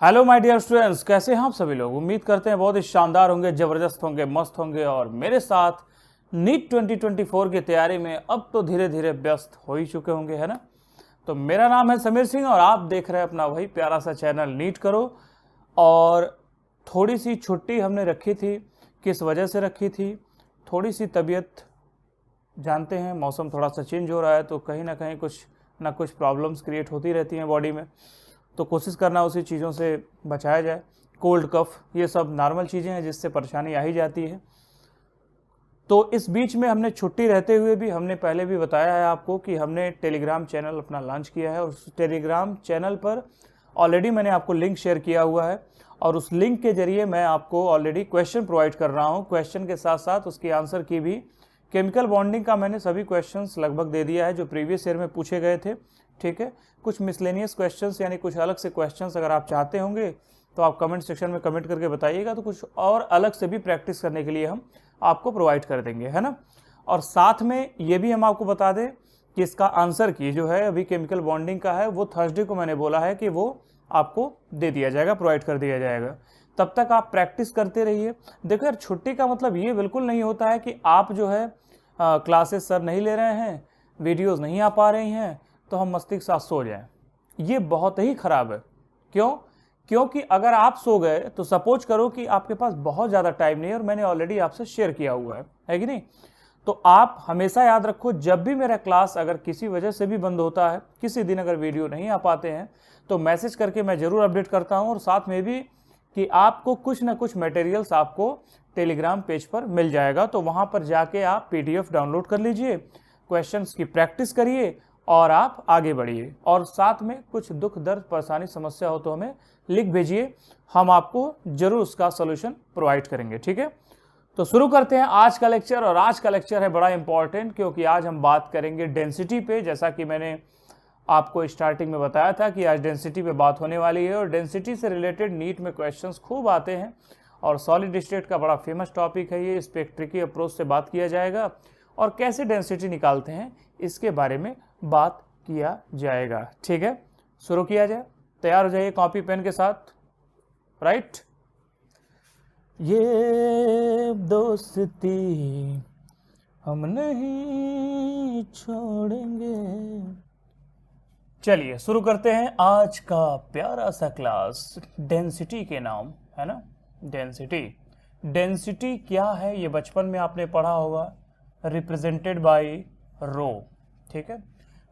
Hello my dear students, कैसे हैं आप सभी लोग। उम्मीद करते हैं बहुत ही शानदार होंगे, ज़बरदस्त होंगे, मस्त होंगे और मेरे साथ नीट 2024 की तैयारी में अब तो धीरे धीरे व्यस्त हो ही चुके होंगे, है ना। तो मेरा नाम है समीर सिंह और आप देख रहे हैं अपना वही प्यारा सा चैनल नीट करो। और थोड़ी सी छुट्टी हमने रखी थी, किस वजह से रखी थी, थोड़ी सी तबीयत, जानते हैं मौसम थोड़ा सा चेंज हो रहा है तो कहीं ना कहीं कुछ ना कुछ प्रॉब्लम्स क्रिएट होती रहती हैं बॉडी में। तो कोशिश करना उसी चीज़ों से बचाया जाए। कोल्ड कफ ये सब नॉर्मल चीज़ें हैं जिससे परेशानी आ ही जाती है। तो इस बीच में हमने छुट्टी रहते हुए भी हमने पहले भी बताया है आपको कि हमने टेलीग्राम चैनल अपना लॉन्च किया है और उस टेलीग्राम चैनल पर ऑलरेडी मैंने आपको लिंक शेयर किया हुआ है और उस लिंक के जरिए मैं आपको ऑलरेडी क्वेश्चन प्रोवाइड कर रहा हूँ। क्वेश्चन के साथ साथ उसकी आंसर की भी, केमिकल बॉन्डिंग का मैंने सभी क्वेश्चंस लगभग दे दिया है जो प्रीवियस ईयर में पूछे गए थे। ठीक है, कुछ मिसलेनियस क्वेश्चंस यानी कुछ अलग से क्वेश्चंस अगर आप चाहते होंगे तो आप कमेंट सेक्शन में कमेंट करके बताइएगा, तो कुछ और अलग से भी प्रैक्टिस करने के लिए हम आपको प्रोवाइड कर देंगे, है ना। और साथ में ये भी हम आपको बता दें कि इसका आंसर की जो है अभी केमिकल बॉन्डिंग का है वो थर्सडे को मैंने बोला है कि वो आपको दे दिया जाएगा, प्रोवाइड कर दिया जाएगा। तब तक आप प्रैक्टिस करते रहिए। देखो यार, छुट्टी का मतलब ये बिल्कुल नहीं होता है कि आप जो है क्लासेस सर नहीं ले रहे हैं, वीडियोस नहीं आ पा रही हैं तो हम मस्ती के साथ सो जाएं। ये बहुत ही खराब है। क्यों? क्योंकि अगर आप सो गए तो सपोज करो कि आपके पास बहुत ज़्यादा टाइम नहीं है और मैंने ऑलरेडी आपसे शेयर किया हुआ है कि नहीं। तो आप हमेशा याद रखो, जब भी मेरा क्लास अगर किसी वजह से भी बंद होता है, किसी दिन अगर वीडियो नहीं आ पाते हैं तो मैसेज करके मैं ज़रूर अपडेट करता हूँ। और साथ में भी कि आपको कुछ ना कुछ मटेरियल्स आपको टेलीग्राम पेज पर मिल जाएगा, तो वहाँ पर जाके आप PDF डाउनलोड कर लीजिए, क्वेश्चंस की प्रैक्टिस करिए और आप आगे बढ़िए। और साथ में कुछ दुख दर्द परेशानी समस्या हो तो हमें लिख भेजिए, हम आपको जरूर उसका सोल्यूशन प्रोवाइड करेंगे। ठीक है, तो शुरू करते हैं आज का लेक्चर। और आज का लेक्चर है बड़ा इंपॉर्टेंट क्योंकि आज हम बात करेंगे डेंसिटी पे। जैसा कि मैंने आपको स्टार्टिंग में बताया था कि आज डेंसिटी पे बात होने वाली है और डेंसिटी से रिलेटेड नीट में क्वेश्चंस खूब आते हैं और सॉलिड स्टेट का बड़ा फेमस टॉपिक है ये। इस पर एक ट्रिकी अप्रोच से बात किया जाएगा और कैसे डेंसिटी निकालते हैं इसके बारे में बात किया जाएगा। ठीक है, शुरू किया जाए। तैयार हो जाइए कॉपी पेन के साथ। राइट, ये दोस्ती हम नहीं छोड़ेंगे। चलिए शुरू करते हैं आज का प्यारा सा क्लास डेंसिटी के नाम, है ना। डेंसिटी, डेंसिटी क्या है ये बचपन में आपने पढ़ा होगा, रिप्रेजेंटेड बाय रो। ठीक है,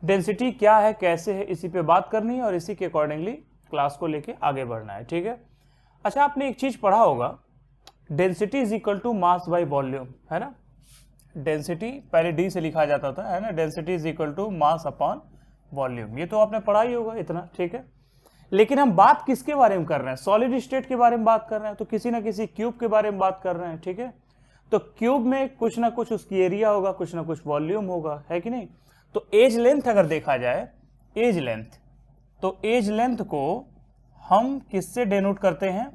डेंसिटी क्या है, कैसे है, इसी पे बात करनी है और इसी के अकॉर्डिंगली क्लास को लेके आगे बढ़ना है। ठीक है, अच्छा आपने एक चीज पढ़ा होगा, density is equal to mass by volume, है ना। डेंसिटी पहले डी से लिखा जाता था, है ना। Density is equal to mass upon volume, ये तो आपने पढ़ा ही होगा इतना। ठीक है, लेकिन हम बात किसके बारे में कर रहे हैं, सॉलिड स्टेट के बारे में बात कर रहे हैं, तो किसी ना किसी क्यूब के बारे में बात कर रहे हैं। ठीक है, तो क्यूब में कुछ ना कुछ उसकी एरिया होगा, कुछ ना कुछ वॉल्यूम होगा, है कि नहीं। तो एज लेंथ अगर देखा जाए, एज लेंथ, तो एज लेंथ को हम किससे डेनोट करते हैं,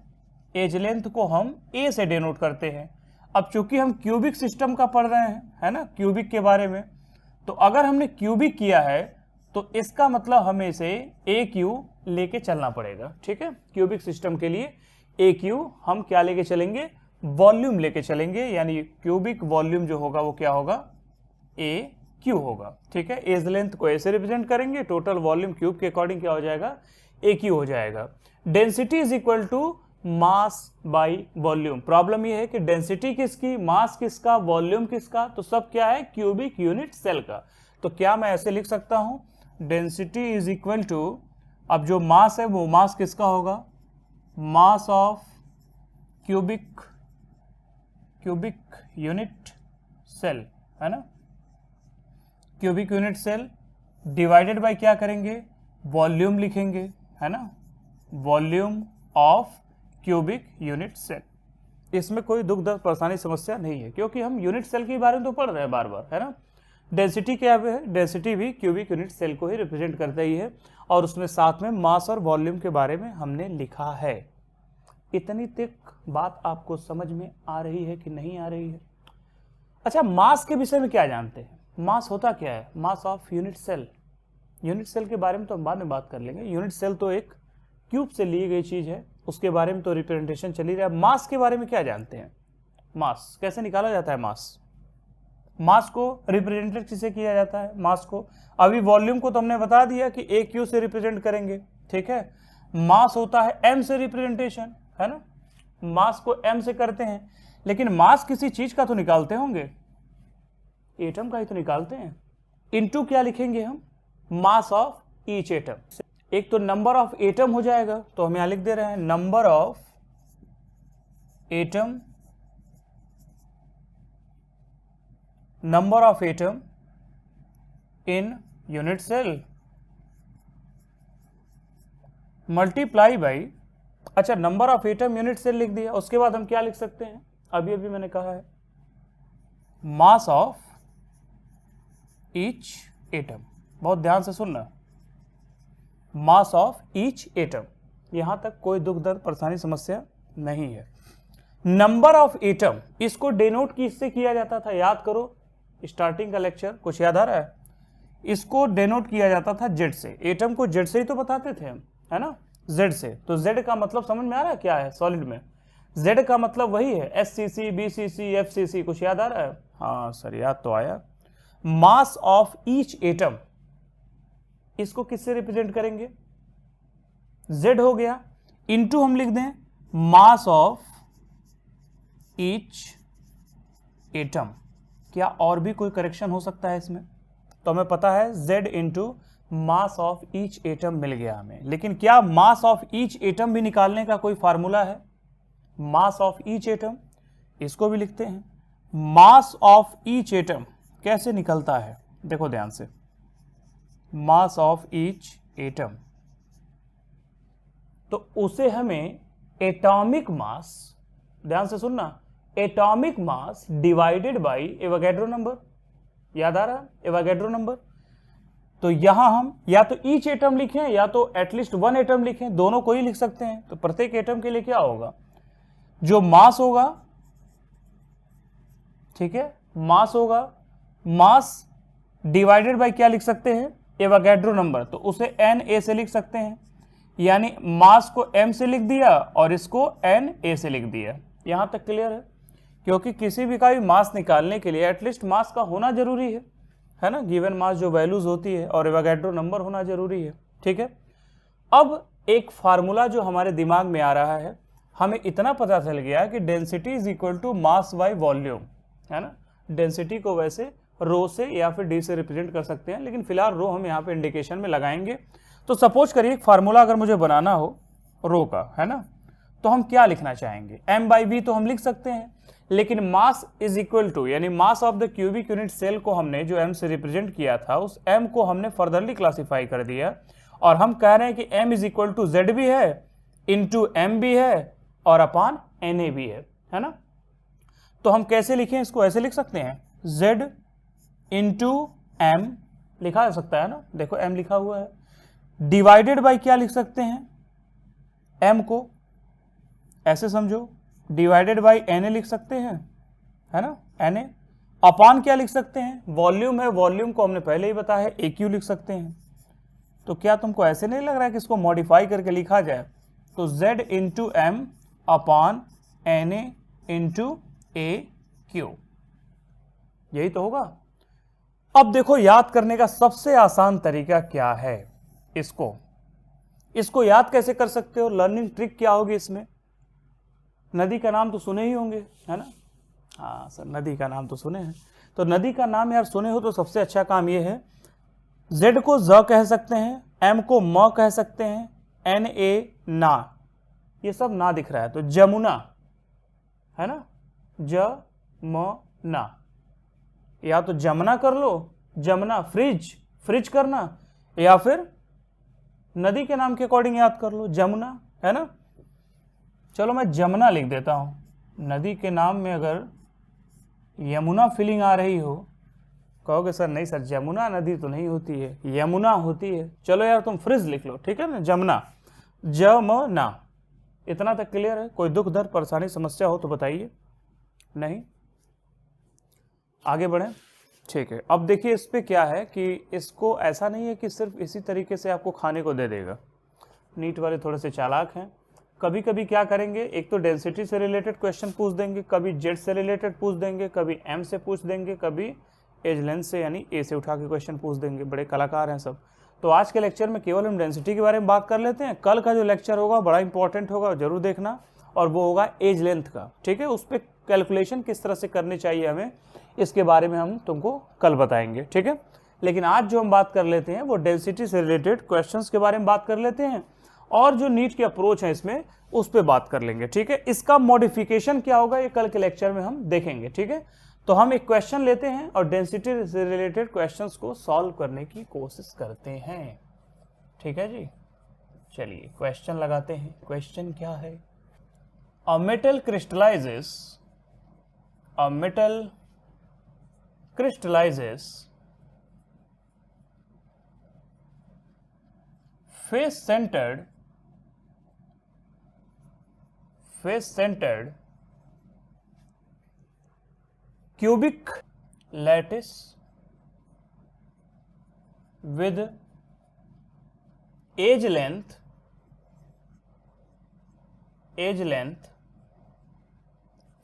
एज लेंथ को हम ए से डेनोट करते हैं। अब चूंकि हम क्यूबिक सिस्टम का पढ़ रहे हैं, है ना, क्यूबिक के बारे में, तो अगर हमने क्यूबिक किया है तो इसका मतलब हमें इसे ए क्यू लेके चलना पड़ेगा। ठीक है, क्यूबिक सिस्टम के लिए ए क्यू हम क्या लेके चलेंगे, वॉल्यूम लेके चलेंगे, यानी क्यूबिक वॉल्यूम जो होगा वो क्या होगा, ए क्यू होगा। ठीक है, एज लेंथ को ए से रिप्रेजेंट करेंगे, टोटल वॉल्यूम क्यूब के अकॉर्डिंग क्या हो जाएगा, ए क्यू हो जाएगा। Density is equal to mass by volume. Problem ये है कि डेंसिटी किसकी, मास किसका, वॉल्यूम किसका, तो सब क्या है, क्यूबिक यूनिट सेल का। तो क्या मैं ऐसे लिख सकता हूं, डेंसिटी इज इक्वल टू, अब जो मास है वो मास किसका होगा, mass of cubic unit cell, है ना, cubic unit cell divided by क्या करेंगे, वॉल्यूम लिखेंगे, है ना, volume of cubic unit cell. इसमें कोई दुख दर्द परेशानी समस्या नहीं है क्योंकि हम यूनिट सेल के बारे में तो पढ़ रहे हैं बार बार, है ना। डेंसिटी क्या है, डेंसिटी भी क्यूबिक यूनिट सेल को ही रिप्रेजेंट करता ही है और उसमें साथ में मास और वॉल्यूम के बारे में हमने लिखा है। इतनी तक बात आपको समझ में आ रही है कि नहीं आ रही है। अच्छा, मास के विषय में क्या जानते हैं, मास होता क्या है, mass of unit cell. Unit cell के बारे में तो हम बाद में बात कर लेंगे। यूनिट सेल तो एक क्यूब से ली गई चीज है, उसके बारे में तो रिप्रेजेंटेशन चल ही रहा है। मास के बारे में क्या जानते हैं? मास कैसे निकाला जाता है? मास को रिप्रेजेंट किसे किया जाता है? मास को। अभी वॉल्यूम को तो हमने बता दिया कि ए क्यू से रिप्रेजेंट करेंगे, ठीक है। मास होता है एम से रिप्रेजेंटेशन, है ना, मास को एम से करते हैं। लेकिन मास किसी चीज का तो निकालते होंगे, एटम का ही तो निकालते हैं। इनटू क्या लिखेंगे हम? मास ऑफ ईच एटम। एक तो नंबर ऑफ एटम हो जाएगा, तो हम यहां लिख दे रहे हैं number of atom, number of atom in unit cell multiply by, अच्छा number of atom unit cell लिख दिया। उसके बाद हम क्या लिख सकते हैं? अभी अभी मैंने कहा है मास ऑफ ईच एटम। बहुत ध्यान से सुनना, मास ऑफ ईच एटम। यहां तक कोई दुख दर्द परेशानी समस्या नहीं है। नंबर ऑफ एटम, इसको डेनोट किससे किया जाता था? याद करो स्टार्टिंग का लेक्चर, कुछ याद आ रहा है? इसको डेनोट किया जाता था जेड से। एटम को जेड से ही तो बताते थे हम, है ना, जेड से। तो जेड का मतलब समझ में आ रहा है क्या है? सॉलिड में जेड का मतलब वही है, SCC, BCC, FCC। कुछ याद आ रहा है? हाँ सर याद तो आया। मास ऑफ ईच एटम, इसको किससे रिप्रेजेंट करेंगे? जेड हो गया, इनटू हम लिख दें मास ऑफ ईच एटम। क्या और भी कोई करेक्शन हो सकता है इसमें? तो हमें पता है Z into mass of each atom मिल गया हमें। लेकिन क्या मास ऑफ ईच एटम भी निकालने का कोई फार्मूला है? मास ऑफ ईच एटम, इसको भी लिखते हैं। मास ऑफ ईच एटम कैसे निकलता है? देखो ध्यान से, मास ऑफ ईच एटम, तो उसे हमें एटॉमिक मास, ध्यान से सुनना, atomic mass divided by Avogadro number. याद आ रहा है? Avogadro number. तो यहां हम या तो ईच एटम लिखें या तो एटलीस्ट वन एटम लिखें, दोनों को ही लिख सकते हैं। तो प्रत्येक एटम के लिए क्या होगा? जो मास होगा, ठीक है, मास होगा, मास डिवाइडेड बाय क्या लिख सकते हैं? Avogadro number. तो उसे Na से लिख सकते हैं, यानी मास को m से लिख दिया और इसको Na से लिख दिया। यहां तक क्लियर है? क्योंकि किसी भी का भी मास निकालने के लिए एटलीस्ट मास का होना जरूरी है ना, गिवन मास जो वैल्यूज होती है, और एवोगैड्रो नंबर होना जरूरी है, ठीक है। अब एक फार्मूला जो हमारे दिमाग में आ रहा है, हमें इतना पता चल गया कि density is equal to mass by volume, है ना। डेंसिटी को वैसे रो से या फिर डी से रिप्रेजेंट कर सकते हैं, लेकिन फिलहाल रो हम यहाँ पे इंडिकेशन में लगाएंगे। तो सपोज करिए एक फार्मूला अगर मुझे बनाना हो रो का, है ना, तो हम क्या लिखना चाहेंगे? m/v तो हम लिख सकते हैं, लेकिन मास इज इक्वल टू, यानी mass of the cubic unit cell को हमने जो m से रिप्रेजेंट किया था, उस m को हमने फर्दरली क्लासिफाई कर दिया, और हम कह रहे हैं कि m is equal to Z भी है, इंटू एम भी है, और अपॉन Na भी है ना। तो हम कैसे लिखें इसको? ऐसे लिख सकते हैं, z इंटू एम लिखा जा सकता है ना, देखो m लिखा हुआ है, डिवाइडेड बाई क्या लिख सकते हैं? m को ऐसे समझो, डिवाइडेड बाई Na लिख सकते हैं, है ना, Na। अपॉन क्या लिख सकते हैं? वॉल्यूम है, वॉल्यूम को हमने पहले ही बताया है, AQ लिख सकते हैं। तो क्या तुमको ऐसे नहीं लग रहा है कि इसको मॉडिफाई करके लिखा जाए? तो Z into M upon Na into AQ, यही तो होगा। अब देखो याद करने का सबसे आसान तरीका क्या है? इसको याद कैसे कर सकते हो? लर्निंग ट्रिक क्या होगी इसमें? नदी का नाम तो सुने ही होंगे, है ना। हाँ सर, नदी का नाम तो सुने हैं। तो नदी का नाम यार सुने हो तो सबसे अच्छा काम ये है, Z को ज कह सकते हैं, M को म कह सकते हैं, Na ना, ये सब ना दिख रहा है तो जमुना, है ना, जमुना, या तो जमुना कर लो, जमुना, फ्रिज करना, या फिर नदी के नाम के अकॉर्डिंग याद कर लो, जमुना, है ना। चलो मैं जमुना लिख देता हूं। नदी के नाम में अगर यमुना फीलिंग आ रही हो, कहोगे सर नहीं सर, जमुना नदी तो नहीं होती है, यमुना होती है। चलो यार तुम फ्रिज लिख लो, ठीक है ना, जमुना, जमुना। इतना तक क्लियर है? कोई दुख दर्द परेशानी समस्या हो तो बताइए। नहीं, आगे बढ़े, ठीक है। अब देखिए इस पे क्या है कि इसको ऐसा नहीं है कि सिर्फ इसी तरीके से आपको खाने को दे देगा, नीट वाले थोड़े से चालाक हैं, कभी कभी क्या करेंगे, एक तो डेंसिटी से रिलेटेड क्वेश्चन पूछ देंगे, कभी जेड से रिलेटेड पूछ देंगे, कभी एम से पूछ देंगे, कभी एज लेंथ से यानी ए से उठा के क्वेश्चन पूछ देंगे। बड़े कलाकार हैं सब। तो आज के लेक्चर में केवल हम डेंसिटी के बारे में बात कर लेते हैं। कल का जो लेक्चर होगा बड़ा इंपॉर्टेंट होगा, जरूर देखना, और वो होगा एज लेंथ का। ठीक है, उस पर कैलकुलेशन किस तरह से करनी चाहिए हमें, इसके बारे में हम तुमको कल बताएंगे। ठीक है, लेकिन आज जो हम बात कर लेते हैं वो डेंसिटी से रिलेटेड क्वेश्चंस के बारे में बात कर लेते हैं, और जो नीट की अप्रोच है इसमें उस पर बात कर लेंगे। ठीक है, इसका मॉडिफिकेशन क्या होगा ये कल के लेक्चर में हम देखेंगे। ठीक है, तो हम एक क्वेश्चन लेते हैं और डेंसिटी से रिलेटेड क्वेश्चंस को सॉल्व करने की कोशिश करते हैं। ठीक है जी, चलिए क्वेश्चन लगाते हैं। क्वेश्चन क्या है? A metal crystallizes face-centered cubic lattice with edge length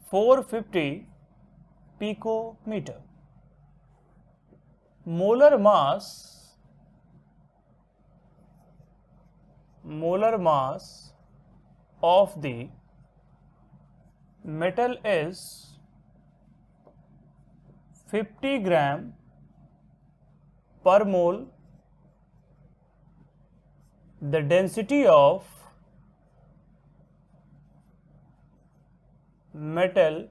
450 picometer. Molar mass of the metal is 50 gram per mole. The density of metal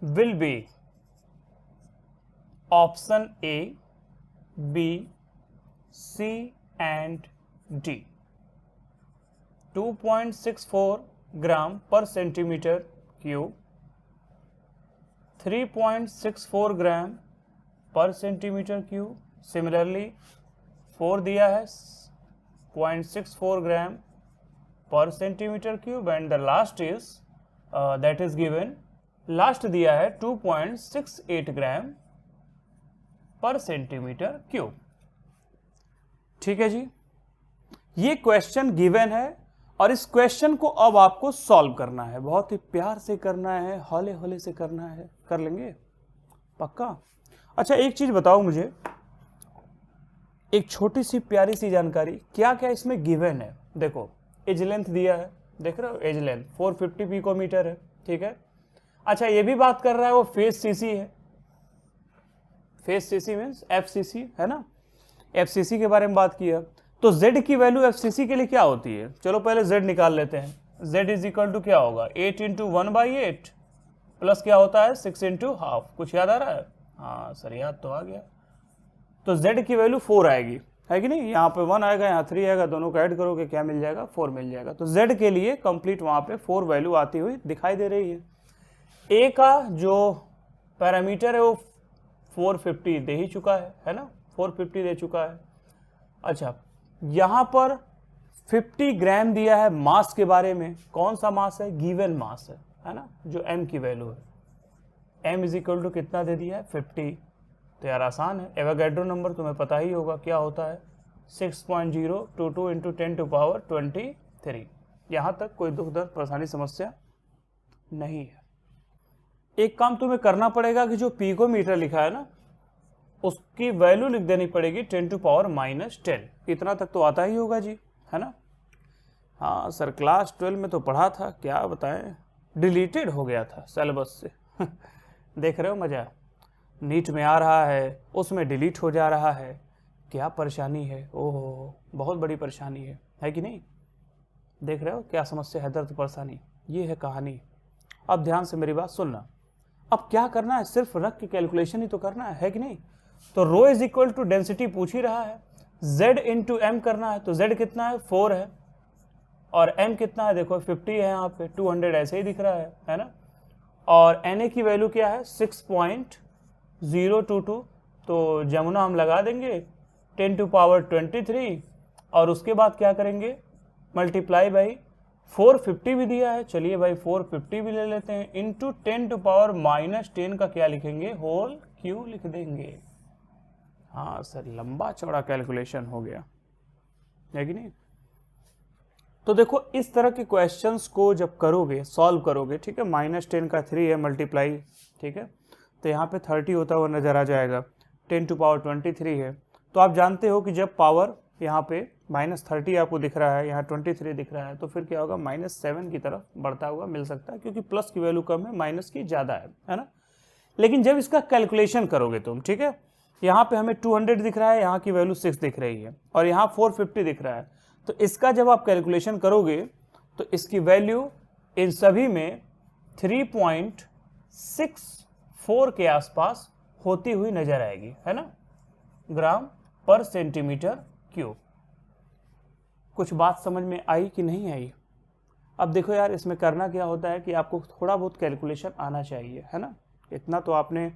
will be option A, B, C and D. 2.64 gram per centimeter cube, 3.64 gram per centimeter cube. Similarly 4 दिया है 0.64 gram per centimeter cube, and the last is that is given, last दिया है 2.68 ग्राम पर centimetre cube. ठीक है जी, ये question given है और इस क्वेश्चन को अब आपको सॉल्व करना है। बहुत ही प्यार से करना है, हौले हौले से करना है। कर लेंगे पक्का? अच्छा एक चीज बताओ मुझे, एक छोटी सी प्यारी सी जानकारी, क्या क्या इसमें गिवन है? देखो एज लेंथ दिया है, देख रहे हो, एज लेंथ 450 पिकोमीटर है। ठीक है, अच्छा ये भी बात कर रहा है वो फेस सीसी है। फेस सीसी मीन्स एफसीसी है ना, एफसीसी के बारे में बात किया। तो Z की वैल्यू एफसीसी के लिए क्या होती है? चलो पहले Z निकाल लेते हैं। Z इज इक्वल टू क्या होगा? 8 इंटू 1/8 प्लस क्या होता है 6 इंटू हाफ। कुछ याद आ रहा है? हाँ सर याद तो आ गया। तो Z की वैल्यू 4 आएगी, है कि नहीं? यहाँ पे 1 आएगा, यहाँ 3 आएगा, दोनों को ऐड करोगे क्या मिल जाएगा? 4 मिल जाएगा। तो Z के लिए कंप्लीट वहाँ पे 4 वैल्यू आती हुई दिखाई दे रही है। ए का जो पैरामीटर है वो 450 दे ही चुका है ना, 450 दे चुका है। अच्छा यहाँ पर 50 ग्राम दिया है मास के बारे में। कौन सा मास है? गिवन मास है ना, जो एम की वैल्यू है। एम इज इक्वल टू कितना दे दिया है? 50। तो यार आसान है, एवोगैड्रो नंबर तुम्हें पता ही होगा क्या होता है, 6.022 इंटू 10⁻23। यहाँ तक कोई दुख दर्द परेशानी समस्या नहीं है। एक काम तुम्हें करना पड़ेगा कि जो पिकोमीटर लिखा है ना उसकी वैल्यू लिख देनी पड़ेगी 10⁻−10। इतना तक तो आता ही होगा जी, है ना? हाँ सर क्लास 12 में तो पढ़ा था, क्या बताएं, डिलीटेड हो गया था सिलेबस से। देख रहे हो मजा, नीट में आ रहा है उसमें डिलीट हो जा रहा है, क्या परेशानी है। ओहो बहुत बड़ी परेशानी है कि नहीं? देख रहे हो क्या समस्या है, दर्द परेशानी, ये है कहानी। अब ध्यान से मेरी बात सुनना। अब क्या करना है, सिर्फ रख के कैलकुलेशन ही तो करना है कि नहीं? तो रो इज इक्वल टू डेंसिटी पूछ ही रहा है, z इंटू एम करना है। तो z कितना है? 4 है, और m कितना है? देखो 50 है, यहाँ पे 200 ऐसे ही दिख रहा है ना। और na की वैल्यू क्या है? 6.022। तो जमुना हम लगा देंगे 10⁻23, और उसके बाद क्या करेंगे? मल्टीप्लाई बाई 450 भी दिया है, चलिए भाई 450 भी ले लेते हैं, इंटू 10⁻−10 का क्या लिखेंगे? होल क्यू लिख देंगे। हाँ सर, लंबा चौड़ा कैलकुलेशन हो गया है कि नहीं। तो देखो इस तरह के क्वेश्चंस को जब करोगे, सॉल्व करोगे, ठीक है, -10 का 3 है मल्टीप्लाई, ठीक है, तो यहाँ पे 30 होता हुआ नजर आ जाएगा, 10 टू पावर 23 है। तो आप जानते हो कि जब पावर यहाँ पे -30 आपको दिख रहा है, यहाँ 23 दिख रहा है, तो फिर क्या होगा, -7 की तरफ बढ़ता हुआ मिल सकता है, क्योंकि प्लस की वैल्यू कम है, माइनस की ज़्यादा है ना। लेकिन जब इसका कैलकुलेशन करोगे तुम, ठीक है, यहाँ पे हमें 200 दिख रहा है, यहाँ की वैल्यू 6 दिख रही है, और यहाँ 450 दिख रहा है। तो इसका जब आप कैलकुलेशन करोगे तो इसकी वैल्यू इन सभी में 3.64 के आसपास होती हुई नजर आएगी, है ना, ग्राम पर सेंटीमीटर क्यूब। कुछ बात समझ में आई कि नहीं आई? अब देखो यार, इसमें करना क्या होता है कि आपको थोड़ा बहुत कैलकुलेशन आना चाहिए, है ना। इतना तो आपने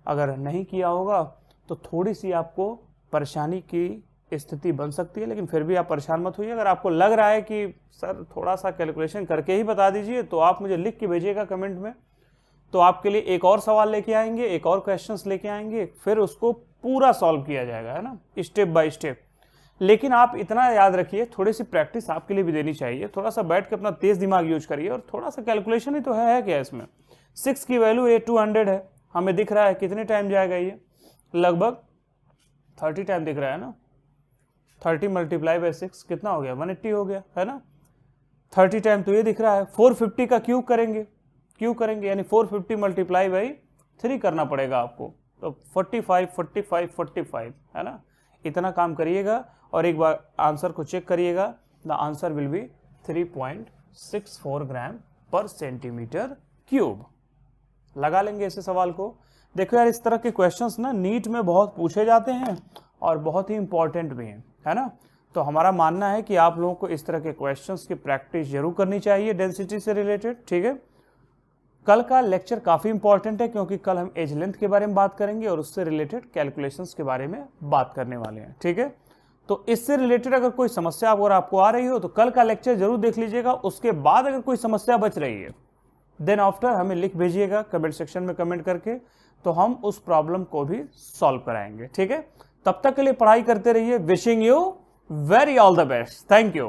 अगर नहीं किया होगा तो थोड़ी सी आपको परेशानी की स्थिति बन सकती है, लेकिन फिर भी आप परेशान मत होइए। अगर आपको लग रहा है कि सर थोड़ा सा कैलकुलेशन करके ही बता दीजिए, तो आप मुझे लिख के भेजिएगा कमेंट में, तो आपके लिए एक और सवाल लेके आएंगे, एक और क्वेश्चंस लेके आएंगे, फिर उसको पूरा सॉल्व किया जाएगा, है ना, स्टेप बाय स्टेप। लेकिन आप इतना याद रखिए, थोड़ी सी प्रैक्टिस आपके लिए भी देनी चाहिए, थोड़ा सा बैठ के अपना तेज दिमाग यूज करिए, और थोड़ा सा कैलकुलेशन ही तो है क्या इसमें। 6 की वैल्यू ये 200 है, हमें दिख रहा है कितने टाइम जाएगा, ये लगभग 30 टाइम दिख रहा है ना। 30 मल्टीप्लाई बाई 6 कितना हो गया, 180 हो गया, है ना। 30 टाइम तो ये दिख रहा है। 450 का क्यूब करेंगे, यानी 450 मल्टीप्लाई बाई 3 करना पड़ेगा आपको, तो 45 45 45, है ना। इतना काम करिएगा और एक बार आंसर को चेक करिएगा। द आंसर विल बी 3.64 ग्राम पर सेंटीमीटर क्यूब। लगा लेंगे इसे सवाल को। देखो यार, इस तरह के क्वेश्चंस ना नीट में बहुत पूछे जाते हैं और बहुत ही इंपॉर्टेंट भी हैं, है ना। तो हमारा मानना है कि आप लोगों को इस तरह के क्वेश्चंस की प्रैक्टिस जरूर करनी चाहिए डेंसिटी से रिलेटेड, ठीक है। कल का लेक्चर काफ़ी इंपॉर्टेंट है, क्योंकि कल हम एज लेंथ के बारे में बात करेंगे और उससे रिलेटेड कैलकुलेशंस के बारे में बात करने वाले हैं, ठीक है। तो इससे रिलेटेड अगर कोई समस्या अगर आपको आ रही हो तो कल का लेक्चर जरूर देख लीजिएगा। उसके बाद अगर कोई समस्या बच रही है देन आफ्टर हमें लिख भेजिएगा कमेंट सेक्शन में कमेंट करके, तो हम उस प्रॉब्लम को भी सॉल्व कराएंगे, ठीक है। तब तक के लिए पढ़ाई करते रहिए। Wishing you very all the best. Thank you.